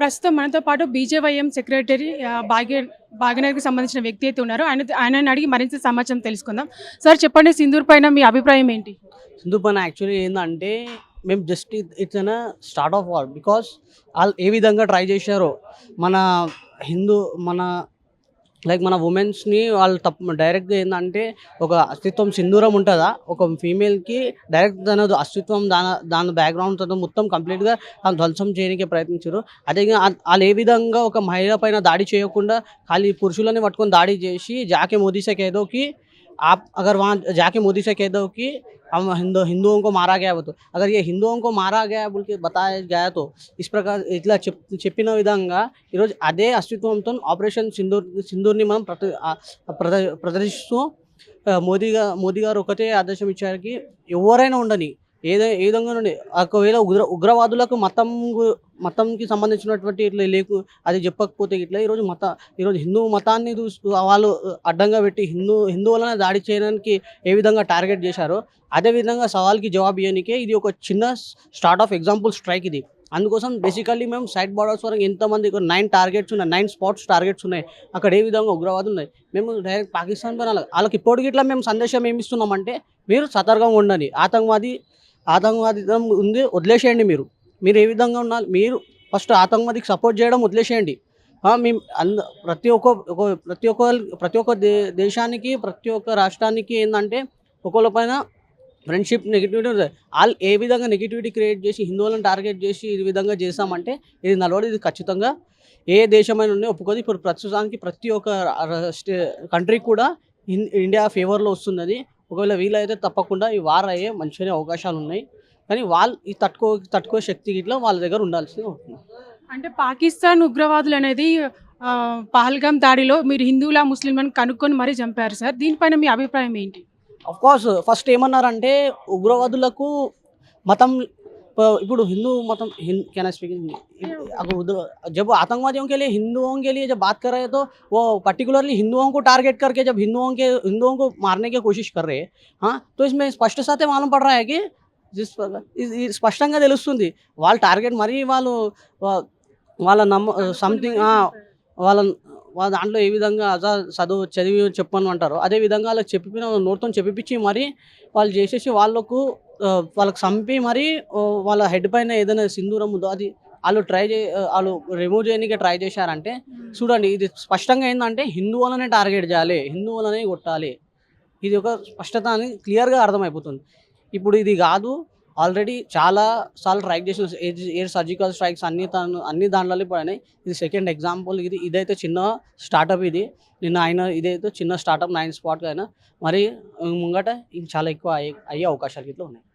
ప్రస్తుతం మనతో పాటు బీజేవైఎం సెక్రటరీ భాగ్యనగర్‌కి సంబంధించిన వ్యక్తి అయితే ఉన్నారు. ఆయనని అడిగి మరింత సమాచారం తెలుసుకుందాం. సార్ చెప్పండి, సింధూర్ పైన మీ అభిప్రాయం ఏంటి? సింధు పైన యాక్చువల్లీ ఏందంటే మేము just it's an start of war because ఆళ్ళు ఏ విధంగా ట్రై చేశారో మన హిందూ మన మన ఉమెన్స్ని వాళ్ళు తప్పు డైరెక్ట్గా ఏంటంటే ఒక అస్తిత్వం సింధూరం ఉంటుందా ఒక ఫీమేల్కి డైరెక్ట్ తన అస్తిత్వం దాని బ్యాక్గ్రౌండ్ తను మొత్తం కంప్లీట్గా ధ్వంసం చేయడానికి ప్రయత్నించారు. అదే వాళ్ళు ఏ విధంగా ఒక మహిళ పైన దాడి చేయకుండా ఖాళీ పురుషులని పట్టుకొని దాడి చేసి జాకే మోదీ సే कहदो आप अगर वहाँ जाके मोदी से कह दो कि हम हिंदुओं को मारा गया वो तो अगर ये हिंदुओं को मारा गया बोल के बताया गया तो इस प्रकार इట్లా చెప్పిన విధంగా ఈరోజు అదే అస్తిత్వంతో ఆపరేషన్ సింధూర్ని మనం ప్రదర్శిస్తూ మోదీ గారు ఒకటే ఆదేశం ఇచ్చారు కి ఎవరైనా ఉండని ఏ విధంగా నుండి ఒకవేళ ఉగ్రవాదులకు మతంకి సంబంధించినటువంటి ఇట్లా అది చెప్పకపోతే ఇట్లా ఈరోజు హిందూ మతాన్ని వాళ్ళు అడ్డంగా పెట్టి హిందువులనే దాడి చేయడానికి ఏ విధంగా టార్గెట్ చేశారో అదే విధంగా సవాల్కి జవాబు ఇవ్వడానికే ఇది ఒక చిన్న స్టార్ట్ ఆఫ్ ఎగ్జాంపుల్ స్ట్రైక్ ఇది. అందుకోసం బేసికల్లీ మేము సైడ్ బార్డర్స్ వరకు ఎంతమంది 9 టార్గెట్స్ ఉన్నాయి, 9 స్పాట్స్ టార్గెట్స్ ఉన్నాయి. అక్కడ ఏ విధంగా ఉగ్రవాదులు ఉన్నాయి. మేము డైరెక్ట్ పాకిస్తాన్ పైన వాళ్ళకి ఇప్పటికి ఇట్లా మేము సందేశం ఏమి ఇస్తున్నామంటే మీరు సతర్కంగా ఉండండి, ఆతంకవాదితం ఉంది వదిలేసేయండి. మీరు ఏ విధంగా ఉన్నారు, మీరు ఫస్ట్ ఆతంకవాదికి సపోర్ట్ చేయడం వదిలేసేయండి. మేము ప్రతి ఒక్క దేశానికి ప్రతి ఒక్క రాష్ట్రానికి ఏంటంటే ఒకళ్ళ పైన ఫ్రెండ్షిప్ నెగిటివిటీ ఉంటుంది. వాళ్ళు ఏ విధంగా నెగిటివిటీ క్రియేట్ చేసి హిందువులను టార్గెట్ చేసి ఈ విధంగా చేసామంటే ఇది నలవదు. ఇది ఖచ్చితంగా ఏ దేశమైనా ఒప్పుకోదు. ఇప్పుడు ప్రస్తుతానికి ప్రతి ఒక్క కంట్రీకి కూడా ఇండియా ఫేవర్లో వస్తున్నది. ఒకవేళ వీలైతే తప్పకుండా ఈ వార్ అయ్యే మంచిగానే అవకాశాలు ఉన్నాయి. కానీ వాళ్ళు ఈ తట్టుకో శక్తి గిట్లా వాళ్ళ దగ్గర ఉండాల్సింది ఉంటుంది. అంటే పాకిస్తాన్ ఉగ్రవాదులు అనేది పహల్గామ్ దాడిలో మీరు హిందువులా ముస్లింలను కనుక్కొని మరీ చంపారు సార్. దీనిపైన మీ అభిప్రాయం ఏంటి? కోర్స్ ఫస్ట్ ఏమన్నారంటే ఉగ్రవాదులకు మతం ఇప్పుడు हिंदू मतलब कैन आई स्पीक अगर उधर जब आतंकवादियों के लिए हिंदुओं के लिए जब बात कर रहे हैं तो वो पर्टिकुलरली हिंदुओं को टारगेट करके जब हिंदुओं को मारने की कोशिश कर रहे हैं. हाँ, तो इसमें स्पष्ट साथ मालूम पड़ रहा है कि స్పష్టంగా తెలుస్తుంది వాళ్ళ టార్గెట్ మరి వాళ్ళ సంథింగ్ వాళ్ళ దాంట్లో ఏ విధంగా చదివి చెప్పను అంటారో అదే విధంగా వాళ్ళకి చెప్పిన నోట్తో చెప్పిపించి మరి వాళ్ళు చేసేసి వాళ్ళకు చంపి మరి వాళ్ళ హెడ్ పైన ఏదైనా సింధూరం ఉందో అది వాళ్ళు రిమూవ్ చేయడానికి ట్రై చేశారంటే చూడండి, ఇది స్పష్టంగా ఏంటంటే హిందువులనే టార్గెట్ చేయాలి, హిందువులనే కొట్టాలి. ఇది ఒక స్పష్టత అని క్లియర్గా అర్థమైపోతుంది. ఇప్పుడు ఇది కాదు, ఆల్రెడీ చాలా సార్లు ట్రై చేసిన ఎయిర్ సర్జికల్ స్ట్రైక్స్ అన్ని దాంట్లో పడినాయి. ఇది సెకండ్ ఎగ్జాంపుల్. ఇదైతే చిన్న స్టార్టప్. ఇదైతే చిన్న స్టార్టప్ 9 స్పాట్ అయినా మరి ముంగట ఇది చాలా ఎక్కువ అయ్యే అవకాశాలు ఇట్లా ఉన్నాయి.